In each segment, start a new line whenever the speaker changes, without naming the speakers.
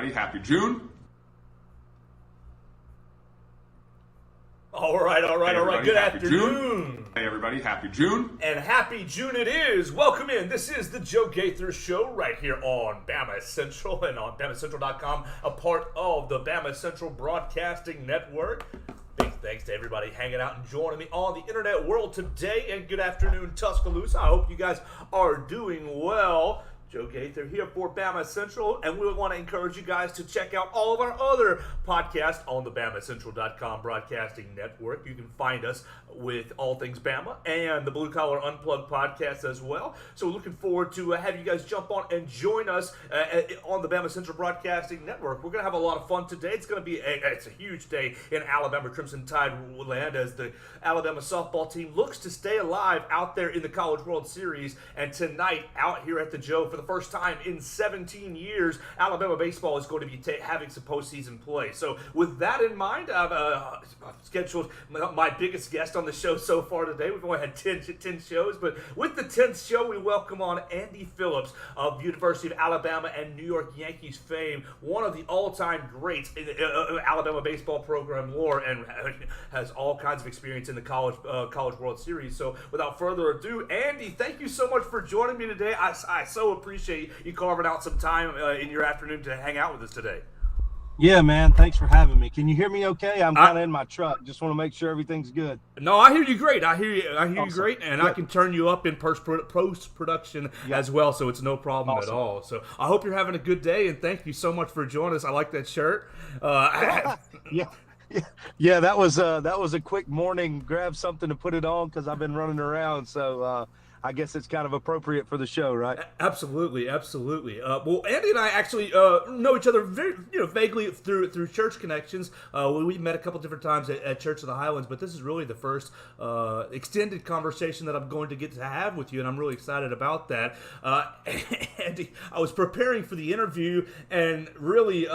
everybody. Happy June.
All right. Good afternoon.
Hey, everybody. Happy June.
And happy June it is. Welcome in. This is the Joe Gaither Show right here on BamaCentral and on BamaCentral.com, a part of the BamaCentral Broadcasting Network. Big thanks to everybody hanging out and joining me on the internet world today. And good afternoon, Tuscaloosa. I hope you guys are doing well. Joe Gaither here for BamaCentral, and we want to encourage you guys to check out all of our other podcasts on the BamaCentral.com broadcasting network. You can find us with all things Bama and the Blue Collar Unplugged podcast as well. So we're looking forward to having you guys jump on and join us on the BamaCentral broadcasting network. We're going to have a lot of fun today. It's going to be it's a huge day in Alabama Crimson Tide land as the Alabama softball team looks to stay alive out there in the College World Series. And tonight, out here at the Joe, for the first time in 17 years, Alabama baseball is going to be having some postseason play. So with that in mind, I've scheduled my biggest guest on the show so far today. We've only had 10 shows, but with the 10th show, we welcome on Andy Phillips of University of Alabama and New York Yankees fame, one of the all-time greats in Alabama baseball program lore, and has all kinds of experience in the College World Series. So without further ado, Andy, thank you so much for joining me today. I so appreciate you carving out some time in your afternoon to hang out with us today.
Yeah, man. Thanks for having me. Can you hear me okay? I'm kind of in my truck. Just want to make sure everything's good.
No, I hear you great. I hear awesome. You great, and good. I can turn you up in post-production as well, so it's no problem at all. So I hope you're having a good day, and thank you so much for joining us. I like that shirt.
Yeah, that was a quick morning. Grab something to put it on because I've been running around, so I guess it's kind of appropriate for the show, right?
Absolutely. Well, Andy and I actually know each other very, vaguely through church connections. We met a couple different times at Church of the Highlands, but this is really the first extended conversation that I'm going to get to have with you, and I'm really excited about that. Andy, I was preparing for the interview and really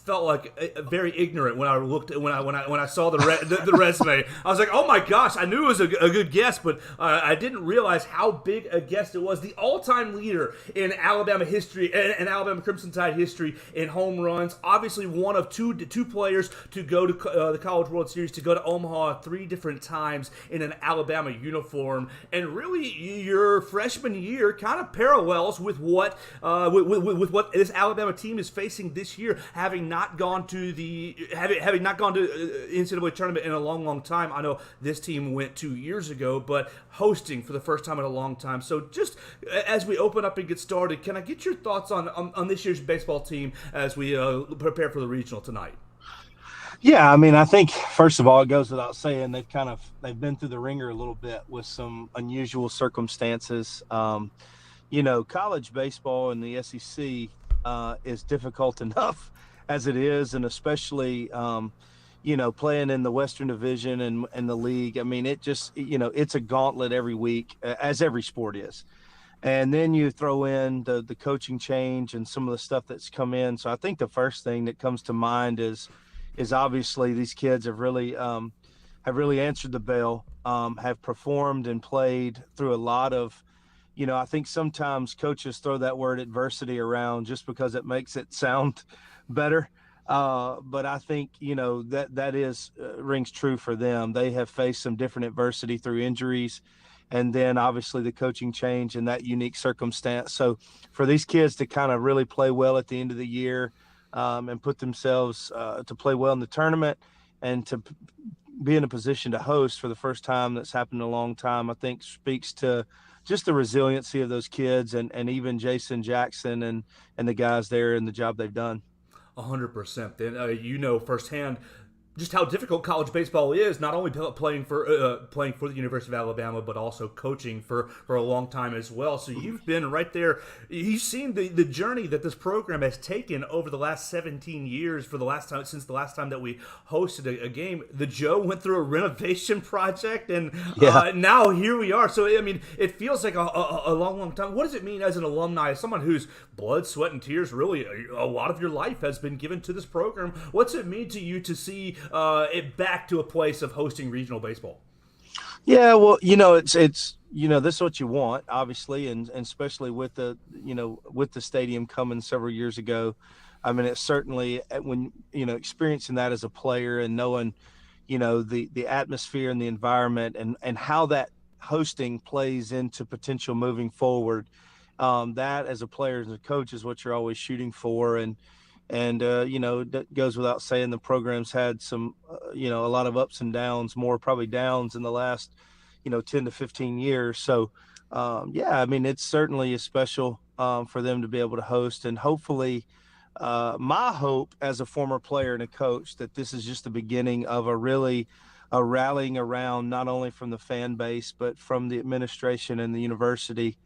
felt like very ignorant when I looked when I saw the resume. I was like, oh my gosh, I knew it was a good guest, but I didn't realize how big a guest it was. The all-time leader in Alabama history and Alabama Crimson Tide history in home runs. Obviously, one of two players to go to the College World Series, to go to Omaha 3 different times in an Alabama uniform, and really your freshman year kind of parallels with what this Alabama team is facing this year, having not gone to NCAA tournament in a long time. I know this team went 2 years ago, but hosting for the first time in a long time. So just as we open up and get started, can I get your thoughts on this year's baseball team as we prepare for the regional tonight?
Yeah, I mean, I think first of all, it goes without saying they've been through the ringer a little bit with some unusual circumstances. College baseball in the SEC is difficult enough as it is, and especially playing in the Western Division and the league. I mean, it just it's a gauntlet every week, as every sport is. And then you throw in the coaching change and some of the stuff that's come in. So I think the first thing that comes to mind is obviously these kids have really answered the bell, have performed and played through a lot of. I think sometimes coaches throw that word adversity around just because it makes it sound better. But I think, that is rings true for them. They have faced some different adversity through injuries, and then obviously the coaching change and that unique circumstance. So for these kids to kind of really play well at the end of the year, and put themselves to play well in the tournament and to be in a position to host for the first time that's happened in a long time, I think speaks to just the resiliency of those kids and even Jason Jackson and the guys there and the job they've done.
100%. Then firsthand just how difficult college baseball is, not only playing for the University of Alabama, but also coaching for a long time as well. So you've been right there. You've seen the journey that this program has taken over the last 17 years. Since the last time that we hosted a game, the Joe went through a renovation project, and now here we are. So I mean, it feels like a long time. What does it mean as an alumni, as someone whose blood, sweat, and tears, really a lot of your life has been given to this program? What's it mean to you to see it back to a place of hosting regional baseball?
Yeah, well, it's this is what you want, obviously, and especially with with the stadium coming several years ago. I mean, it's certainly when experiencing that as a player and knowing the atmosphere and the environment and how that hosting plays into potential moving forward. That as a player and a coach is what you're always shooting for, and that goes without saying. The program's had some a lot of ups and downs, more probably downs in the last 10 to 15 years. So yeah, I mean, it's certainly a special for them to be able to host, and hopefully my hope as a former player and a coach that this is just the beginning of a rallying around, not only from the fan base but from the administration and the university,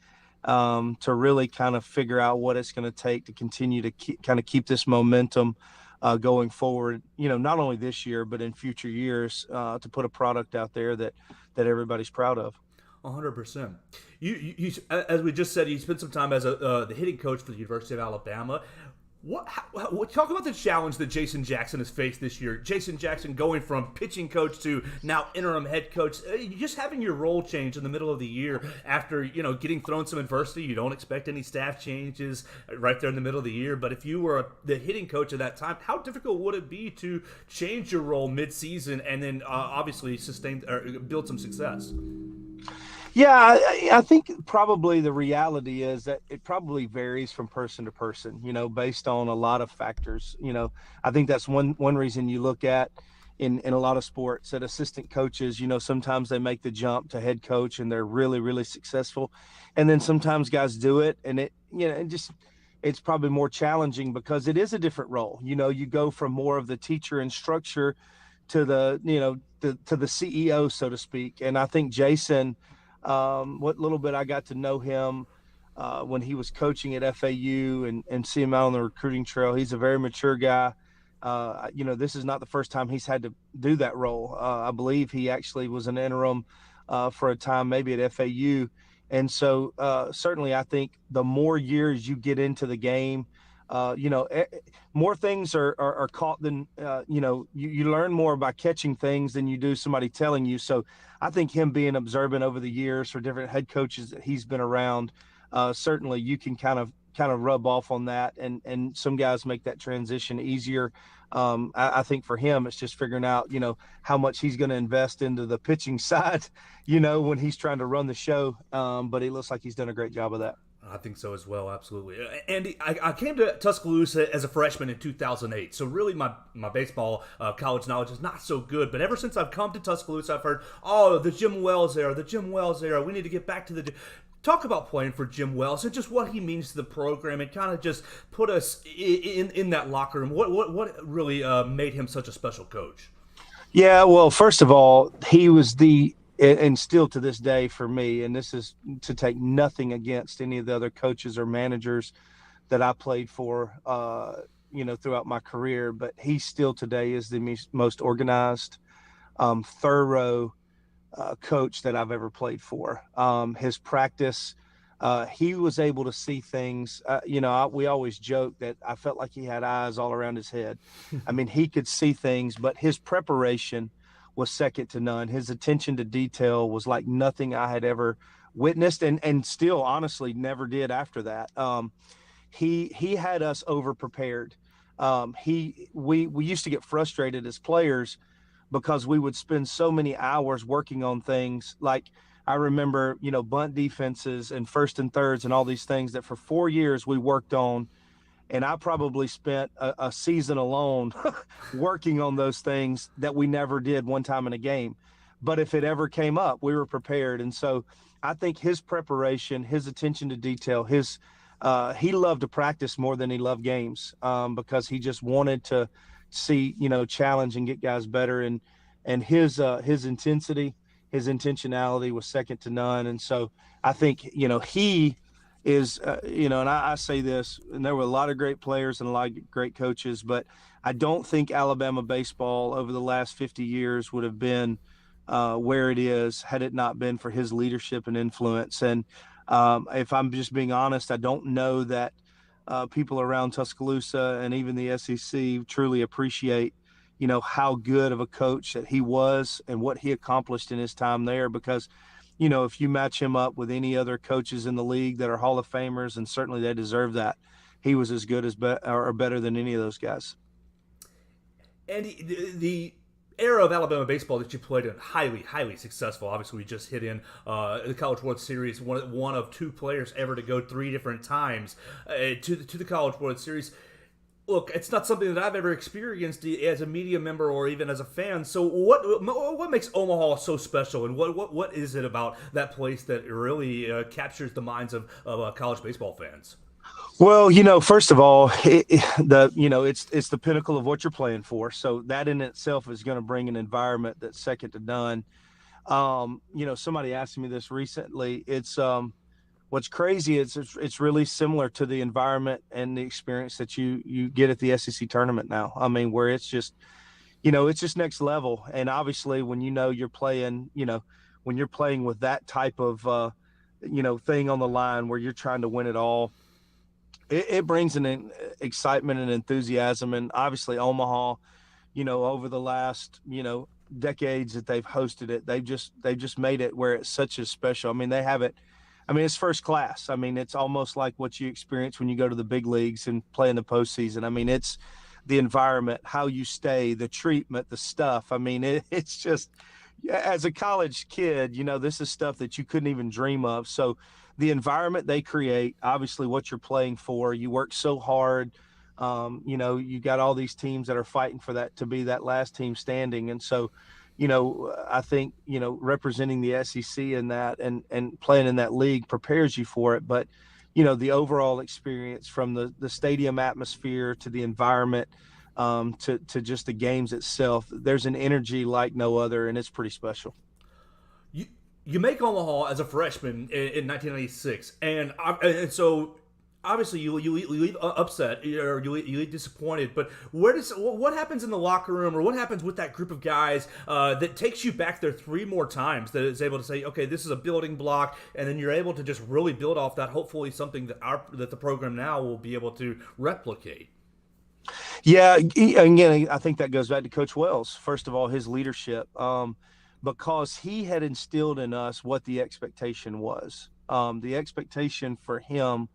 to really kind of figure out what it's going to take to continue to keep this momentum going forward. Not only this year but in future years, to put a product out there that everybody's proud of.
100%. As we just said, you spent some time as the hitting coach for the University of Alabama. Talk about the challenge that Jason Jackson has faced this year. Jason Jackson going from pitching coach to now interim head coach. Just having your role change in the middle of the year after getting thrown some adversity. You don't expect any staff changes right there in the middle of the year. But if you were the hitting coach at that time, how difficult would it be to change your role mid-season and then obviously sustain or build some success?
Yeah, I think probably the reality is that it probably varies from person to person, based on a lot of factors. I think that's one reason you look at in a lot of sports that assistant coaches, sometimes they make the jump to head coach and they're really, really successful. And then sometimes guys do it and it's probably more challenging because it is a different role. You go from more of the teacher and structure to to the CEO, so to speak. And I think Jason, what little bit I got to know him when he was coaching at FAU and see him out on the recruiting trail. He's a very mature guy. This is not the first time he's had to do that role. I believe he actually was an interim for a time, maybe at FAU. And so certainly I think the more years you get into the game, more things are caught than, you learn more by catching things than you do somebody telling you. So I think him being observant over the years for different head coaches that he's been around, certainly you can kind of rub off on that. And some guys make that transition easier. I think for him, it's just figuring out, how much he's going to invest into the pitching side, when he's trying to run the show. But he looks like he's done a great job of that.
I think so as well, absolutely. Andy, I came to Tuscaloosa as a freshman in 2008, so really my baseball college knowledge is not so good, but ever since I've come to Tuscaloosa, I've heard, the Jim Wells era, we need to get back to the... Talk about playing for Jim Wells and just what he means to the program and kind of just put us in that locker room. What really made him such a special coach?
Yeah, well, first of all, he was and still to this day for me, and this is to take nothing against any of the other coaches or managers that I played for, throughout my career, but he still today is the most organized, thorough coach that I've ever played for. His practice, he was able to see things. We always joke that I felt like he had eyes all around his head. I mean, he could see things, but his preparation was second to none. His attention to detail was like nothing I had ever witnessed, and still honestly never did after that. He had us over prepared. We used to get frustrated as players because we would spend so many hours working on things. Like I remember, bunt defenses and first and thirds and all these things that for 4 years we worked on. And I probably spent a season alone working on those things that we never did one time in a game. But if it ever came up, we were prepared. And so I think his preparation, his attention to detail, he loved to practice more than he loved games, because he just wanted to see, challenge and get guys better. And his intensity, his intentionality was second to none. And so I think, he is, and I say this, and there were a lot of great players and a lot of great coaches, but I don't think Alabama baseball over the last 50 years would have been where it is had it not been for his leadership and influence. And if I'm just being honest, I don't know that people around Tuscaloosa and even the SEC truly appreciate, how good of a coach that he was and what he accomplished in his time there. Because, if you match him up with any other coaches in the league that are Hall of Famers, and certainly they deserve that, he was as good as or better than any of those guys.
And the era of Alabama baseball that you played in, highly successful. Obviously, we just hit in the College World Series, one of two players ever to go 3 different times to the College World Series. Look, it's not something that I've ever experienced as a media member or even as a fan. So what makes Omaha so special, and what is it about that place that really captures the minds of college baseball fans?
Well, first of all, it's the pinnacle of what you're playing for. So that in itself is going to bring an environment that's second to none. Somebody asked me this recently. It's what's crazy is it's really similar to the environment and the experience that you get at the SEC tournament now. I mean, where it's just next level. And obviously, when you're playing, when you're playing with that type of thing on the line where you're trying to win it all. It brings an excitement and enthusiasm. And obviously Omaha, over the last, decades that they've hosted it, they've just made it where it's such a special. I mean, they have it. I mean, it's first class. I mean, it's almost like what you experience when you go to the big leagues and play in the postseason. I mean, it's the environment, how you stay, the treatment, the stuff. I mean, it's just, as a college kid, this is stuff that you couldn't even dream of. So the environment they create, obviously what you're playing for, you work so hard. You got all these teams that are fighting for that to be that last team standing. And so, I think, representing the SEC in that and playing in that league prepares you for it. But, the overall experience from the stadium atmosphere to the environment, to just the games itself, there's an energy like no other, and it's pretty special.
You make Omaha as a freshman in 1996, and so obviously you leave upset or you leave disappointed. But what happens in the locker room, or what happens with that group of guys that takes you back there 3 more times, that is able to say, okay, this is a building block, and then you're able to just really build off that. Hopefully, something that the program now will be able to replicate.
Yeah, again, I think that goes back to Coach Wells. First of all, his leadership. Because he had instilled in us what the expectation was. The expectation for him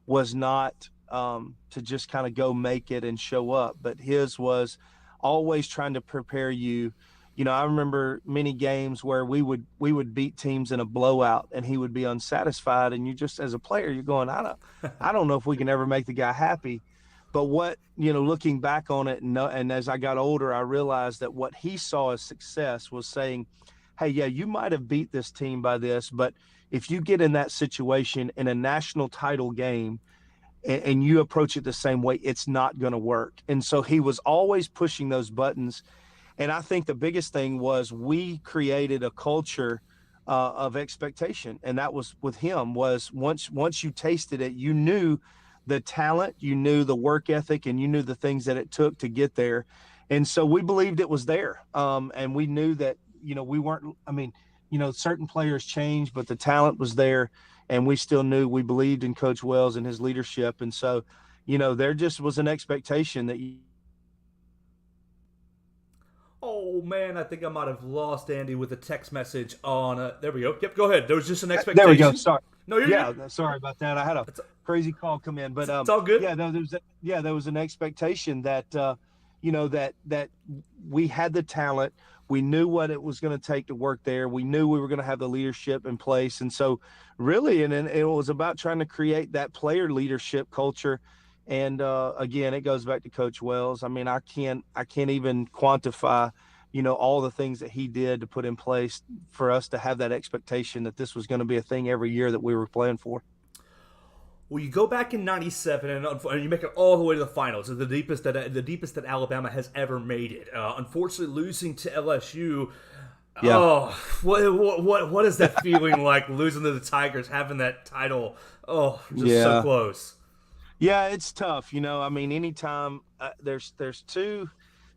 was not to just kind of go make it and show up, but his was always trying to prepare you. I remember many games where we would beat teams in a blowout, and he would be unsatisfied, and you just, as a player, you're going, I don't know if we can ever make the guy happy. But what, looking back on it, and as I got older, I realized that what he saw as success was saying, hey, yeah, you might have beat this team by this, but if you get in that situation in a national title game and you approach it the same way, it's not going to work. And so he was always pushing those buttons. And I think the biggest thing was we created a culture of expectation. And that was with him, was once you tasted it, you knew the talent, you knew the work ethic, and you knew the things that it took to get there. And so we believed it was there. And we knew that, we weren't, certain players changed, but the talent was there, and we still knew we believed in Coach Wells and his leadership. And so, there just was an expectation that
Oh man, I think I might have lost Andy with a text message on. There we go. Yep, go ahead. There was just an expectation.
There we go. Sorry.
No, you're good.
Sorry about that. I had a crazy call come in, but
it's all good.
Yeah, no, there was an expectation that that we had the talent. We knew what it was going to take to work there. We knew we were going to have the leadership in place, and so really, and it was about trying to create that player leadership culture. And again, it goes back to Coach Wells. I mean, I can't even quantify, all the things that he did to put in place for us to have that expectation that this was going to be a thing every year that we were playing for.
Well, you go back in '97 and you make it all the way to the finals, the deepest that Alabama has ever made it. Unfortunately, losing to LSU. Yeah. Oh, what is that feeling like, losing to the Tigers, having that title? Oh, just so close.
Yeah, it's tough. Anytime there's two,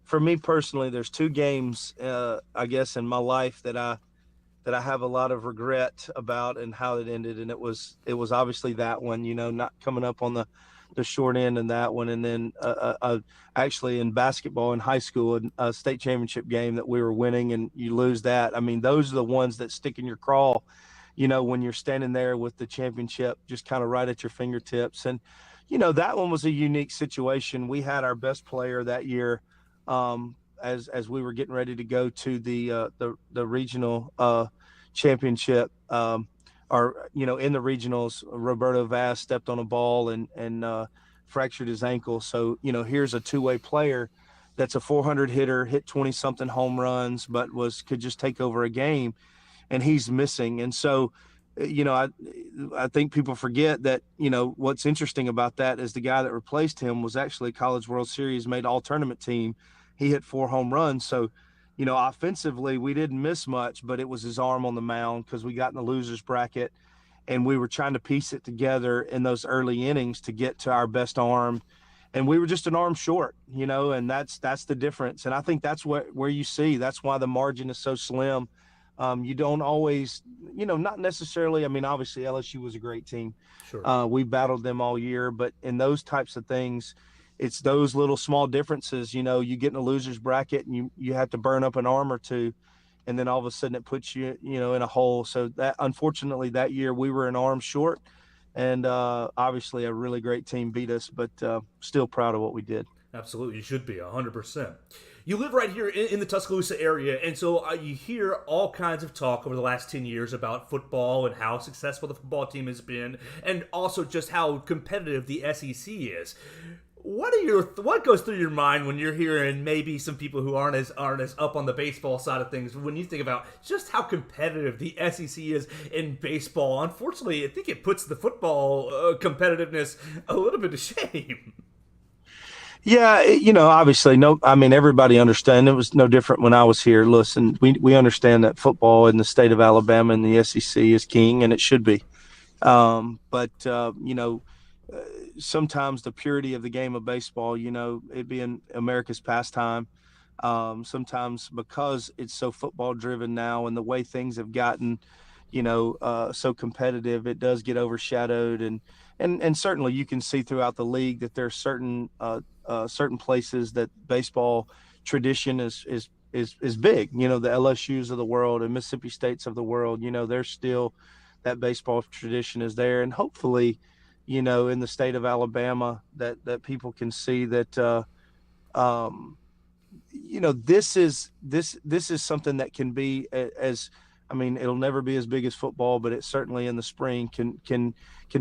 for me personally, there's 2 games, I guess, in my life that I have a lot of regret about and how it ended. And it was obviously that one, not coming up on the the short end in that one. And then actually in basketball in high school, a state championship game that we were winning and you lose that. I mean, those are the ones that stick in your craw, when you're standing there with the championship just kind of right at your fingertips. And, that one was a unique situation. We had our best player that year as we were getting ready to go to the regional championship. In the regionals, Roberto Vaz stepped on a ball and fractured his ankle. So, here's a two-way player that's a 400 hitter, hit 20-something home runs, but could just take over a game, and he's missing. And so, I think people forget that, what's interesting about that is the guy that replaced him was actually College World Series, made all-tournament team. He hit 4 home runs. So, offensively, we didn't miss much, but it was his arm on the mound because we got in the losers bracket and we were trying to piece it together in those early innings to get to our best arm. And we were just an arm short, and that's the difference. And I think that's where you see, that's why the margin is so slim. You don't always, not necessarily. I mean, obviously LSU was a great team.
Sure.
We battled them all year, but in those types of things, it's those little small differences. You get in a loser's bracket and you have to burn up an arm or two, and then all of a sudden it puts you, in a hole. So that, unfortunately, that year we were an arm short, and obviously a really great team beat us, but still proud of what we did.
Absolutely, you should be 100%. You live right here in the Tuscaloosa area, and so you hear all kinds of talk over the last 10 years about football and how successful the football team has been, and also just how competitive the SEC is. What goes through your mind when you're hearing maybe some people who aren't as up on the baseball side of things when you think about just how competitive the SEC is in baseball? Unfortunately, I think it puts the football competitiveness a little bit to shame.
Yeah, obviously, everybody understands. It was no different when I was here. Listen, we understand that football in the state of Alabama and the SEC is king, and it should be. But sometimes the purity of the game of baseball, it being America's pastime, sometimes because it's so football driven now and the way things have gotten, so competitive, it does get overshadowed. And certainly you can see throughout the league that there are certain places that baseball tradition is big. The LSUs of the world and Mississippi States of the world, there's still that baseball tradition is there. And hopefully, in the state of Alabama that people can see that, this is something that can be it'll never be as big as football, but it certainly in the spring can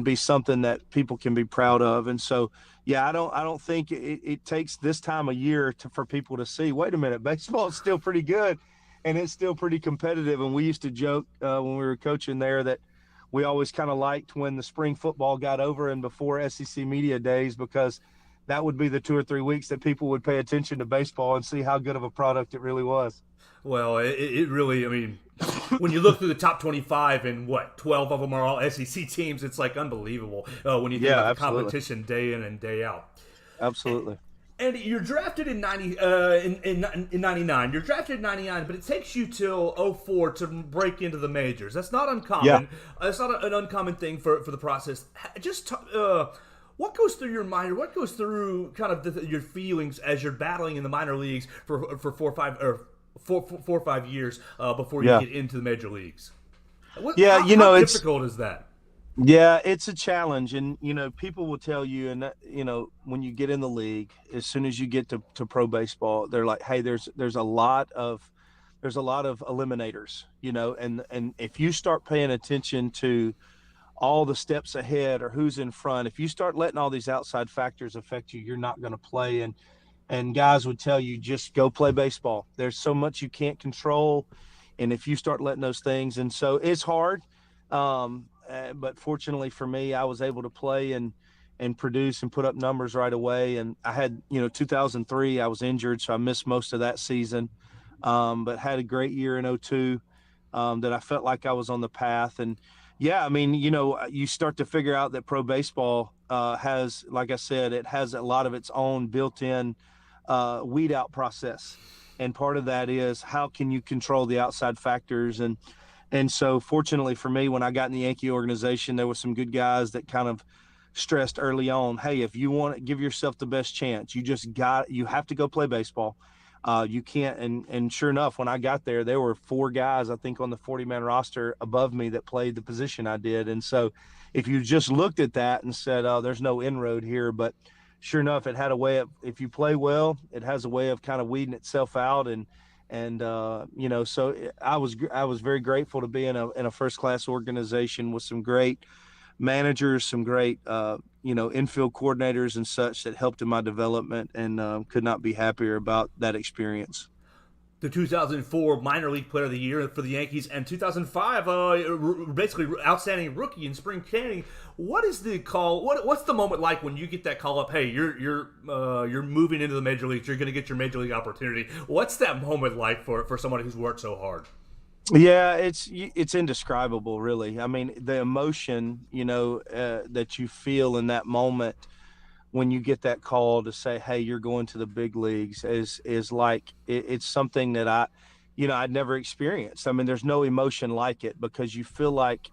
be something that people can be proud of. And so, yeah, I don't think it takes this time of year for people to see, wait a minute, baseball is still pretty good and it's still pretty competitive. And we used to joke when we were coaching there that we always kind of liked when the spring football got over and before SEC media days, because that would be the 2 or 3 weeks that people would pay attention to baseball and see how good of a product it really was.
Well, it really, when you look through the top 25 and 12 of them are all SEC teams, it's like unbelievable when you think about the competition day in and day out.
Absolutely.
And you're drafted in 99. You're drafted in 99, but it takes you till 04 to break into the majors. That's not uncommon.
Yeah.
It's not an uncommon thing for the process. Just what goes through your mind, or what goes through kind of your feelings as you're battling in the minor leagues for 4 or 5 years before you get into the major leagues? How difficult is that?
Yeah, it's a challenge. And, people will tell you, and, when you get in the league, as soon as you get to pro baseball, they're like, hey, there's a lot of eliminators, and if you start paying attention to all the steps ahead or who's in front, if you start letting all these outside factors affect you, you're not going to play. And guys would tell you, just go play baseball. There's so much you can't control. And if you start letting those things, and so it's hard. But fortunately for me, I was able to play and produce and put up numbers right away. And I had, 2003, I was injured, so I missed most of that season. But had a great year in 02 that I felt like I was on the path. And yeah, you start to figure out that pro baseball has, like I said, it has a lot of its own built-in weed out process. And part of that is how can you control the outside factors? And so fortunately for me, when I got in the Yankee organization, there were some good guys that kind of stressed early on, hey, if you want to give yourself the best chance, you have to go play baseball. You can't. And sure enough, when I got there were 4 guys, I think, on the 40-man roster above me that played the position I did. And so if you just looked at that and said, oh, there's no inroad here, but sure enough, it had a way of, if you play well, it has a way of kind of weeding itself out. So I was very grateful to be in a first class organization with some great managers, some great infield coordinators and such that helped in my development, and could not be happier about that experience.
The 2004 minor league player of the year for the Yankees, and 2005 basically outstanding rookie in spring training. What is the call? What's the moment like when you get that call up? Hey, you're moving into the major leagues. You're going to get your major league opportunity. What's that moment like for somebody who's worked so hard?
Yeah, it's indescribable, really. I mean, the emotion, that you feel in that moment when you get that call to say, hey, you're going to the big leagues is like, it's something that I'd never experienced. I mean, there's no emotion like it, because you feel like,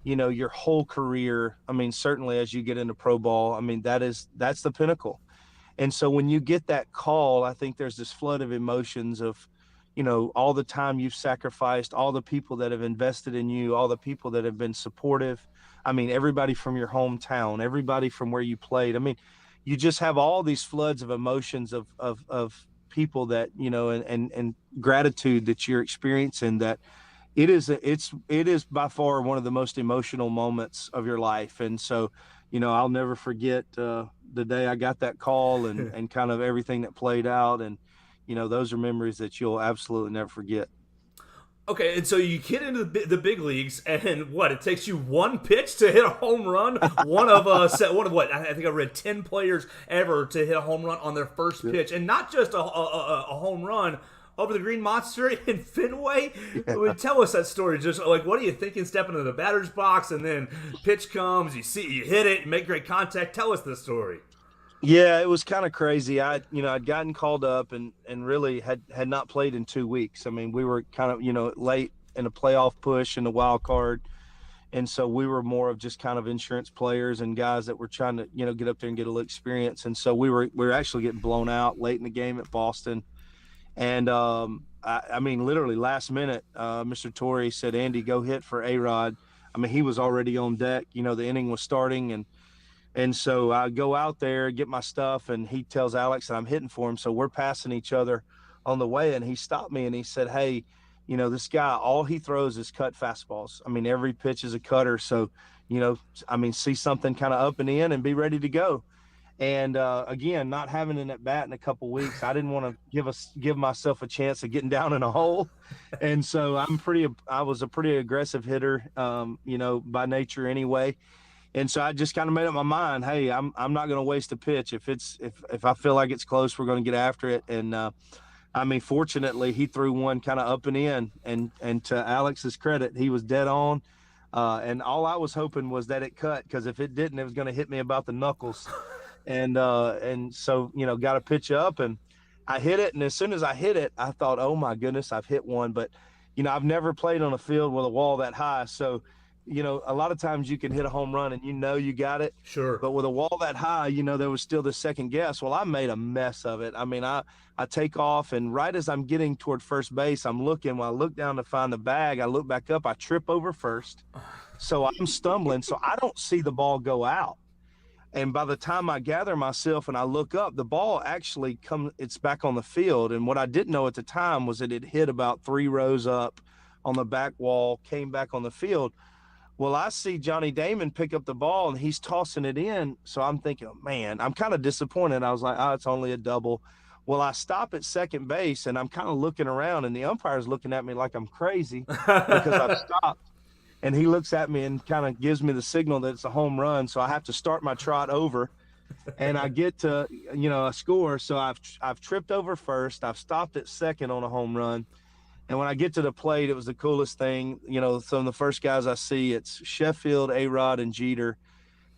your whole career, I mean, certainly as you get into pro ball, I mean, that's the pinnacle. And so when you get that call, I think there's this flood of emotions of, all the time you've sacrificed, all the people that have invested in you, all the people that have been supportive. I mean, everybody from your hometown, everybody from where you played. I mean, you just have all these floods of emotions of people that, and gratitude that you're experiencing, that it is by far one of the most emotional moments of your life. And so, I'll never forget the day I got that call and kind of everything that played out. And, those are memories that you'll absolutely never forget.
Okay, and so you get into the big leagues, and it takes you one pitch to hit a home run. One of what I think I read 10 players ever to hit a home run on their first pitch, and not just a home run over the Green Monster in Fenway. Yeah. Tell us that story. Just like, what are you thinking stepping into the batter's box, and then pitch comes, you hit it, and make great contact. Tell us this story.
Yeah, it was kind of crazy. I'd gotten called up and really had not played in 2 weeks. I mean, we were kind of, late in a playoff push in the wild card. And so we were more of just kind of insurance players and guys that were trying to, get up there and get a little experience. And so we were actually getting blown out late in the game at Boston. And I mean, literally last minute, Mr. Torrey said, Andy, go hit for A-Rod. I mean, he was already on deck. The inning was starting, and so I go out there, get my stuff, and he tells Alex that I'm hitting for him. So we're passing each other on the way, and he stopped me and he said, hey, this guy, all he throws is cut fastballs. I mean, every pitch is a cutter. So, see something kind of up and in and be ready to go. And again, not having an at bat in a couple weeks, I didn't want to give myself a chance of getting down in a hole. And so I was a pretty aggressive hitter, by nature anyway. And so I just kind of made up my mind, hey, I'm not going to waste a pitch. If I feel like it's close, we're going to get after it. And fortunately, he threw one kind of up and in, and to Alex's credit, he was dead on. And all I was hoping was that it cut, because if it didn't, it was going to hit me about the knuckles. And so got a pitch up, and I hit it. And as soon as I hit it, I thought, oh my goodness, I've hit one. But I've never played on a field with a wall that high, so. A lot of times you can hit a home run and you got it.
Sure.
But with a wall that high, there was still the second guess. Well, I made a mess of it. I mean, I take off, and right as I'm getting toward first base, I'm looking. When I look down to find the bag, I look back up, I trip over first. So I'm stumbling. So I don't see the ball go out. And by the time I gather myself and I look up, the ball actually it's back on the field. And what I didn't know at the time was that it hit about 3 rows up on the back wall, came back on the field. Well, I see Johnny Damon pick up the ball, and he's tossing it in. So I'm thinking, man, I'm kind of disappointed. I was like, it's only a double. Well, I stop at second base, and I'm kind of looking around, and the umpire's looking at me like I'm crazy because I've stopped. And he looks at me and kind of gives me the signal that it's a home run. So I have to start my trot over, and I get to, a score. So I've tripped over first. I've stopped at second on a home run. And when I get to the plate, it was the coolest thing. Some of the first guys I see, it's Sheffield, A-Rod, and Jeter,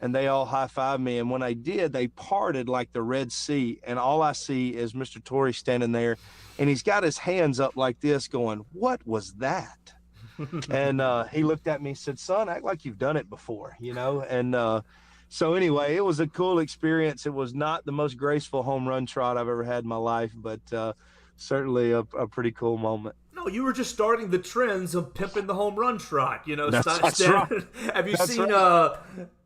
and they all high-fived me. And when I did, they parted like the Red Sea, and all I see is Mr. Torrey standing there, and he's got his hands up like this going, what was that? And he looked at me and said, son, act like you've done it before, And So anyway, it was a cool experience. It was not the most graceful home run trot I've ever had in my life, but certainly a pretty cool moment.
No, you were just starting the trends of pimping the home run trot.
That's right.
Have you
That's
seen
right.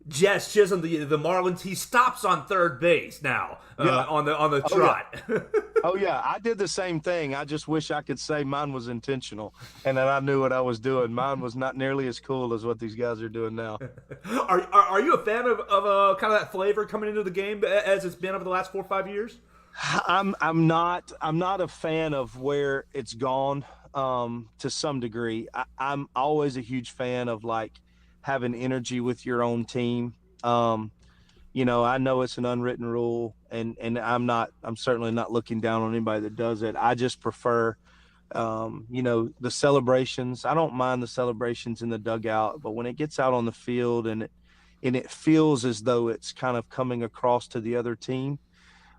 Jess Chisholm, the Marlins? He stops on third base now
Yeah.
on the
Oh yeah.
trot.
Oh yeah. I did the same thing. I just wish I could say mine was intentional and that I knew what I was doing. Mine was not nearly as cool as what these guys are doing now.
Are you a fan of kind of that flavor coming into the game as it's been over the last 4 or 5 years?
I'm not a fan of where it's gone to some degree. I'm always a huge fan of like having energy with your own team. I know it's an unwritten rule, and I'm certainly not looking down on anybody that does it. I just prefer the celebrations. I don't mind the celebrations in the dugout, but when it gets out on the field and it feels as though it's kind of coming across to the other team,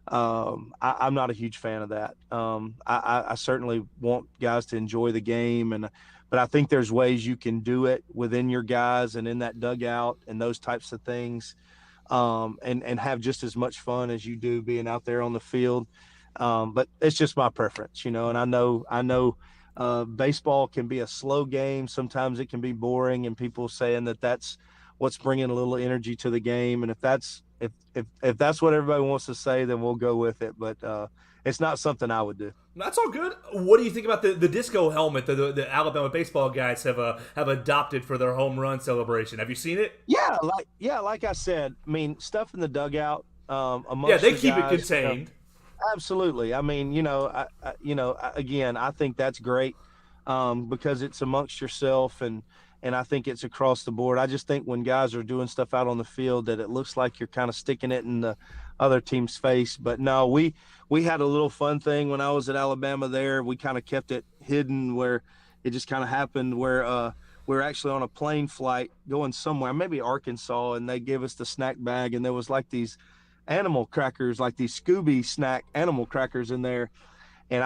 I'm not a huge fan of that. I certainly want guys to enjoy the game, but I think there's ways you can do it within your guys and in that dugout and those types of things, and have just as much fun as you do being out there on the field. But it's just my preference, and I know baseball can be a slow game. Sometimes it can be boring, and people saying that's what's bringing a little energy to the game. And if that's what everybody wants to say, then we'll go with it. But it's not something I would do.
That's all good. What do you think about the disco helmet that the Alabama baseball guys have adopted for their home run celebration? Have you seen it?
Like I said, I mean, stuff in the dugout amongst
Yeah, they
the
keep it
guys,
contained.
absolutely. I mean, again, I think that's great because it's amongst yourself, and I think it's across the board. I just think when guys are doing stuff out on the field that it looks like you're kind of sticking it in the other team's face. But no, we had a little fun thing when I was at Alabama there. We kind of kept it hidden where it just kind of happened where we were actually on a plane flight going somewhere, maybe Arkansas, and they gave us the snack bag, and there was like these animal crackers, like these Scooby snack animal crackers in there. And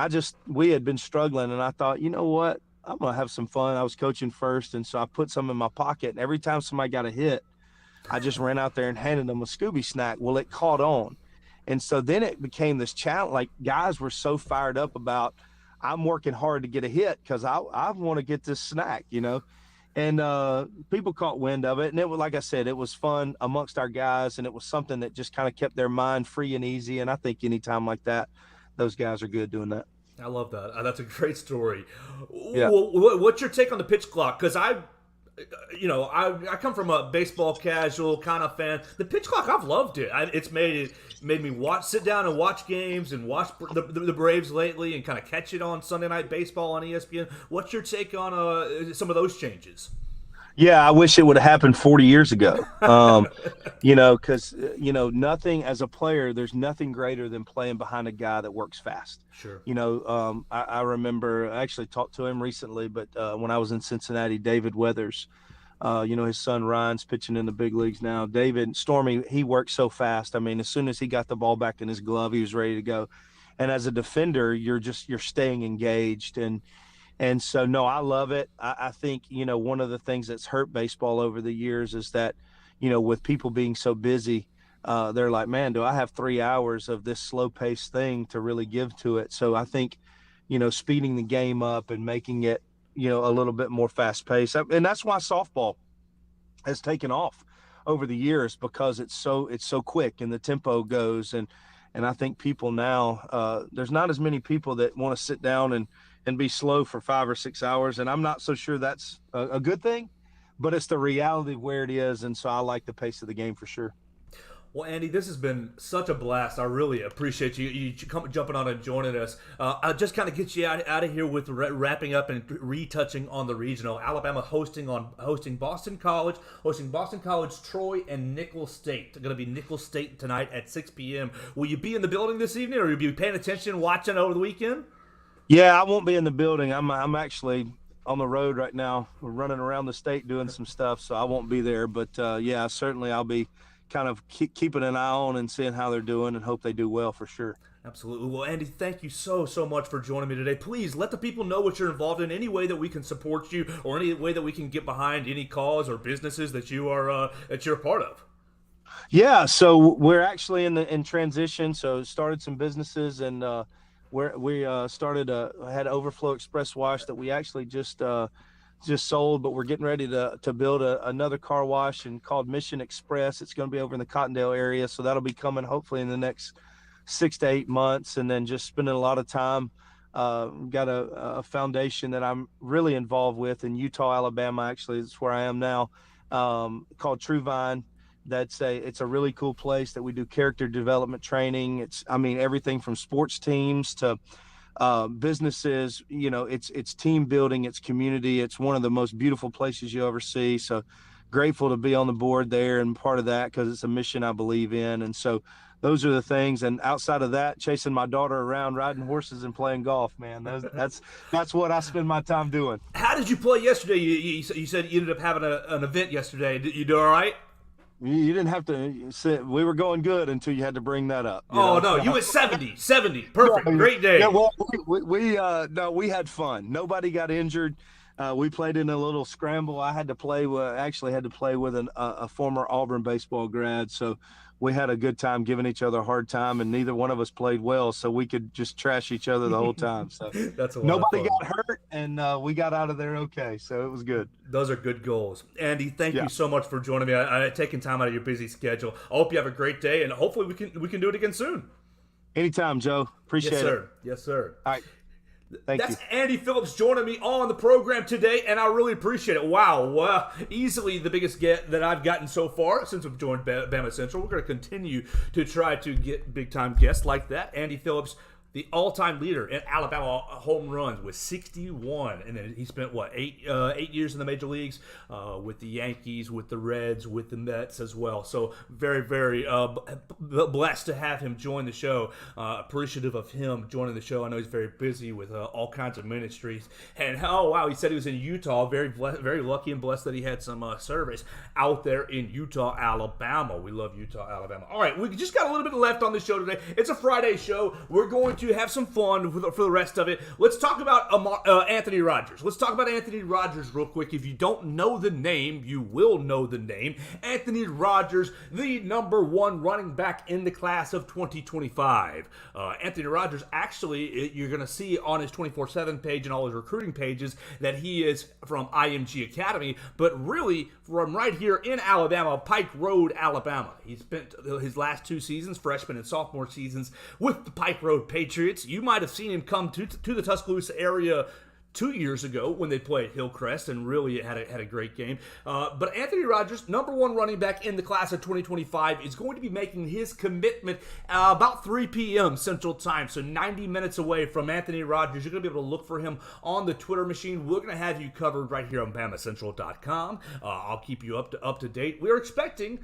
we had been struggling, and I thought, you know what? I'm going to have some fun. I was coaching first, and so I put some in my pocket, and every time somebody got a hit, I just ran out there and handed them a Scooby snack. Well, it caught on. And so then it became this challenge. Like, guys were so fired up about, I'm working hard to get a hit because I want to get this snack, And people caught wind of it. And it was, like I said, it was fun amongst our guys, and it was something that just kind of kept their mind free and easy. And I think anytime like that, those guys are good doing that.
I love that. That's a great story.
Yeah.
What's your take on the pitch clock? Because I come from a baseball casual kind of fan. The pitch clock, I've loved it. It's made me sit down and watch games and watch the Braves lately and kind of catch it on Sunday Night Baseball on ESPN. What's your take on some of those changes?
Yeah, I wish it would have happened 40 years ago. Because nothing as a player, there's nothing greater than playing behind a guy that works fast.
Sure.
I remember I actually talked to him recently, but when I was in Cincinnati, David Weathers, his son Ryan's pitching in the big leagues now. David Stormy, he worked so fast. I mean, as soon as he got the ball back in his glove, he was ready to go. And as a defender, you're staying engaged. And so, no, I love it. I think, one of the things that's hurt baseball over the years is that, with people being so busy, they're like, man, do I have 3 hours of this slow paced thing to really give to it? So I think, speeding the game up and making it, a little bit more fast paced. And that's why softball has taken off over the years, because it's so quick and the tempo goes. And I think people now, there's not as many people that want to sit down and be slow for 5 or 6 hours. And I'm not so sure that's a good thing, but it's the reality of where it is. And so I like the pace of the game for sure.
Well, Andy, this has been such a blast. I really appreciate you jumping on and joining us. I'll just kind of get you out of here with wrapping up and retouching on the regional. Alabama hosting Boston College, Troy, and Nicholls State. It's going to be Nicholls State tonight at 6 p.m. Will you be in the building this evening, or will you be paying attention, watching over the weekend?
Yeah, I won't be in the building. I'm actually on the road right now. We're running around the state doing some stuff, so I won't be there. But, certainly I'll be kind of keeping an eye on and seeing how they're doing, and hope they do well for sure.
Absolutely. Well, Andy, thank you so much for joining me today. Please let the people know what you're involved in, any way that we can support you, or any way that we can get behind any cause or businesses that you're a part of.
Yeah, so we're actually in transition. So started some businesses, and we started had Overflow Express Wash that we actually just sold, but we're getting ready to build another car wash and called Mission Express. It's going to be over in the Cottondale area, so that'll be coming hopefully in the next 6 to 8 months. And then just spending a lot of time. Got a foundation that I'm really involved with in Utah, Alabama. Actually, it's where I am now, called True Vine. It's a really cool place that we do character development training. I mean, everything from sports teams to businesses. It's team building, it's community. It's one of the most beautiful places you ever see. So grateful to be on the board there and part of that, because it's a mission I believe in. And so those are the things. And outside of that, chasing my daughter around, riding horses, and playing golf, man. That's what I spend my time doing.
How did you play yesterday? You said you ended up having an event yesterday. Did you do all right?
You didn't have to say we were going good until you had to bring that up.
Oh, no, you went 70. Perfect. Great day.
Yeah, well, we had fun. Nobody got injured. We played in a little scramble. I had to play with a former Auburn baseball grad. So we had a good time giving each other a hard time, and neither one of us played well, so we could just trash each other the whole time. So
That's a lot
nobody
of fun.
got hurt, and we got out of there okay. So it was good.
Those are good goals. Andy, thank
Yeah.
you so much for joining me. I taking time out of your busy schedule. I hope you have a great day, and hopefully we can do it again soon.
Anytime, Joe. Appreciate
Yes,
it.
sir. Yes, sir.
All right. Thank
That's
you.
Andy Phillips joining me on the program today, and I really appreciate it. Wow, easily the biggest get that I've gotten so far since I've joined Bama Central. We're going to continue to try to get big-time guests like that. Andy Phillips, the all-time leader in Alabama home runs with 61, and then he spent eight years in the major leagues with the Yankees, with the Reds, with the Mets as well. So very, very blessed to have him join the show. Appreciative of him joining the show. I know he's very busy with all kinds of ministries. And oh wow, he said he was in Utah. Very very lucky and blessed that he had some service out there in Utah, Alabama. We love Utah, Alabama. All right, we just got a little bit left on the show today. It's a Friday show. We're going to have some fun for the rest of it. Let's talk about Anthony Rogers. Let's talk about Anthony Rogers real quick. If you don't know the name, you will know the name. Anthony Rogers, the number one running back in the class of 2025. Anthony Rogers, actually, you're going to see on his 24/7 page and all his recruiting pages that he is from IMG Academy, but really from right here in Alabama, Pike Road, Alabama. He spent his last 2 seasons, freshman and sophomore seasons, with the Pike Road Patriots. You might have seen him come to the Tuscaloosa area 2 years ago when they played Hillcrest, and really had a great game. But Anthony Rogers, number one running back in the class of 2025, is going to be making his commitment about 3 p.m. Central Time, so 90 minutes away from Anthony Rogers. You're going to be able to look for him on the Twitter machine. We're going to have you covered right here on BamaCentral.com. I'll keep you up to date. We're expecting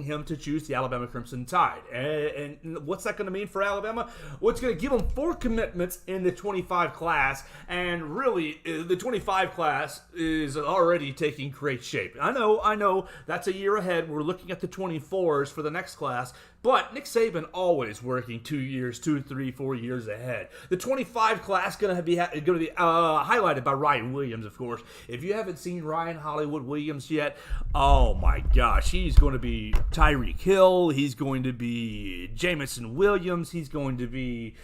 him to choose the Alabama Crimson Tide. And what's that going to mean for Alabama? Well, it's going to give him 4 commitments in the 25 class, and really, the 25 class is already taking great shape. I know, that's a year ahead. We're looking at the 24s for the next class, but Nick Saban always working 2 years, 2, 3, 4 years ahead. The 25 class going to be highlighted by Ryan Williams, of course. If you haven't seen Ryan Hollywood Williams yet, oh my gosh, he's going to be Tyreek Hill. He's going to be Jamison Williams. He's going to be...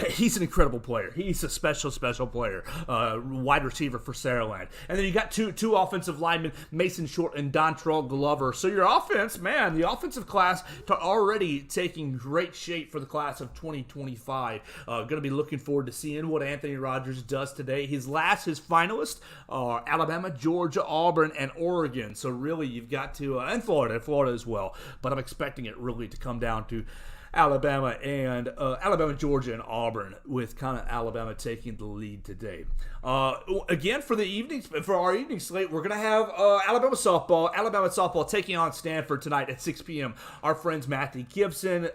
he's an incredible player. He's a special player. Wide receiver for Saraland. And then you got two offensive linemen, Mason Short and Dontrell Glover. So your offense, man, the offensive class already taking great shape for the class of 2025. Going to be looking forward to seeing what Anthony Rogers does today. His finalists are Alabama, Georgia, Auburn, and Oregon. So really, you've got to, and Florida as well. But I'm expecting it really to come down to Alabama, Georgia, and Auburn, with kind of Alabama taking the lead today. Again, for our evening slate, we're gonna have Alabama softball taking on Stanford tonight at 6 p.m. Our friends Matthew Gibson,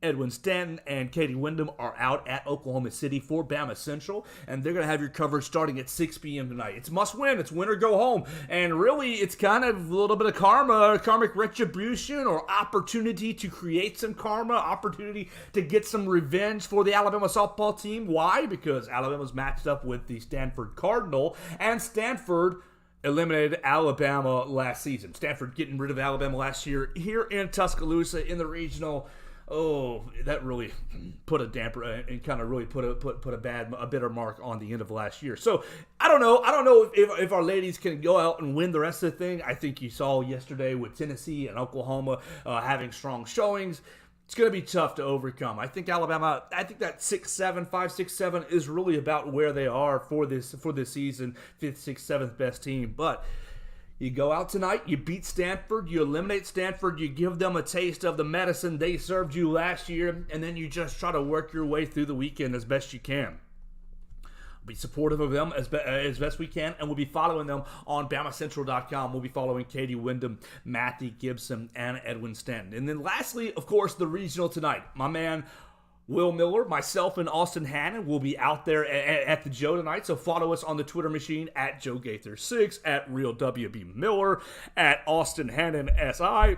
Edwin Stanton, and Katie Wyndham are out at Oklahoma City for Bama Central, and they're going to have your coverage starting at 6 p.m. tonight. It's must win. It's win or go home. And really, it's kind of a little bit of karmic retribution, or opportunity to create some karma, opportunity to get some revenge for the Alabama softball team. Why? Because Alabama's matched up with the Stanford Cardinal, and Stanford eliminated Alabama last season. Stanford getting rid of Alabama last year here in Tuscaloosa in the regional. Oh, that really put a damper and kind of really put a bitter mark on the end of last year. So I don't know if our ladies can go out and win the rest of the thing. I think you saw yesterday with Tennessee and Oklahoma having strong showings. It's going to be tough to overcome. I think Alabama, that 6-7, 5-6-7 is really about where they are for this season, 5th, 6th, 7th best team. But you go out tonight, you beat Stanford, you eliminate Stanford, you give them a taste of the medicine they served you last year, and then you just try to work your way through the weekend as best you can. Be supportive of them as best we can, and we'll be following them on BamaCentral.com. We'll be following Katie Wyndham, Matthew Gibson, and Edwin Stanton. And then lastly, of course, the regional tonight. My man Will Miller, myself, and Austin Hannon will be out there at the Joe tonight. So follow us on the Twitter machine at Joe Gaither6, at Real WB Miller, at Austin Hannon SI.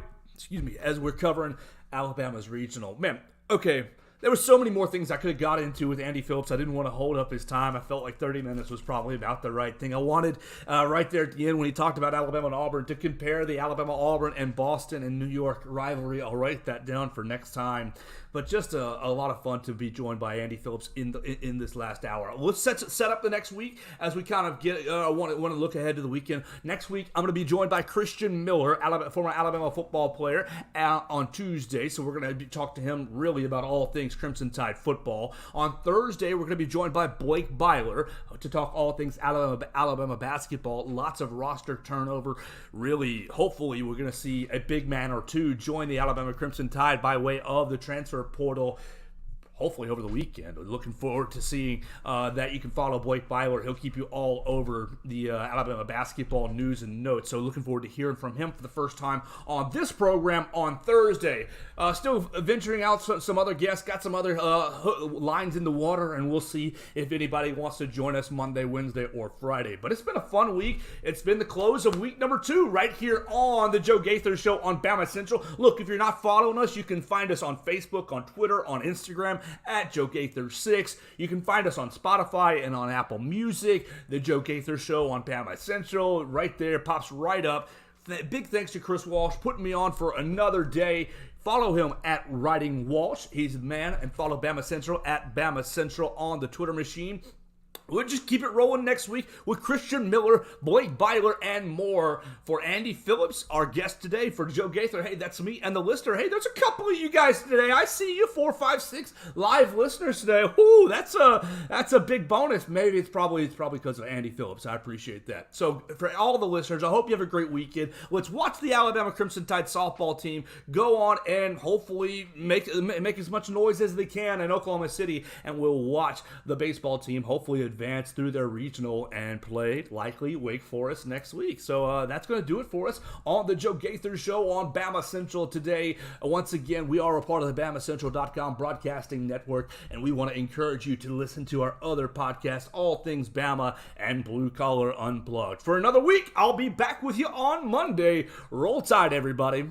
As we're covering Alabama's regional. Man, okay. There were so many more things I could have got into with Andy Phillips. I didn't want to hold up his time. I felt like 30 minutes was probably about the right thing. I wanted, right there at the end when he talked about Alabama and Auburn, to compare the Alabama-Auburn and Boston and New York rivalry. I'll write that down for next time. But just a lot of fun to be joined by Andy Phillips in this last hour. Let's set up the next week as we kind of get want to look ahead to the weekend. Next week, I'm going to be joined by Christian Miller, former Alabama football player, on Tuesday. So we're going to talk to him really about all things Crimson Tide football. On Thursday, we're going to be joined by Blake Byler to talk all things Alabama basketball. Lots of roster turnover. Really, hopefully, we're going to see a big man or two join the Alabama Crimson Tide by way of the transfer portal, hopefully over the weekend. We're looking forward to seeing that. You can follow Blake Byler. He'll keep you all over the Alabama basketball news and notes. So looking forward to hearing from him for the first time on this program on Thursday. Still venturing out some other guests, got some other lines in the water, and we'll see if anybody wants to join us Monday, Wednesday, or Friday. But it's been a fun week. It's been the close of week number 2 right here on the Joe Gaither Show on Bama Central. Look, if you're not following us, you can find us on Facebook, on Twitter, on Instagram at Joe Gaither6. You can find us on Spotify and on Apple Music. The Joe Gaither Show on Bama Central, right there, pops right up. Big thanks to Chris Walsh putting me on for another day. Follow him at Writing Walsh. He's the man. And follow Bama Central at Bama Central on the Twitter machine. We'll just keep it rolling next week with Christian Miller, Blake Byler, and more. For Andy Phillips, our guest today. For Joe Gaither, hey, that's me. And the listener, hey, there's a couple of you guys today. I see you, 4, 5, 6 live listeners today. Ooh, that's a big bonus. Maybe it's probably because of Andy Phillips. I appreciate that. So for all the listeners, I hope you have a great weekend. Let's watch the Alabama Crimson Tide softball team go on and hopefully make as much noise as they can in Oklahoma City, and we'll watch the baseball team hopefully advance through their regional and play likely Wake Forest next week. So that's going to do it for us on the Joe Gaither Show on Bama Central today. Once again, we are a part of the BamaCentral.com broadcasting network, and we want to encourage you to listen to our other podcasts, All Things Bama and Blue Collar Unplugged. For another week, I'll be back with you on Monday. Roll Tide, everybody.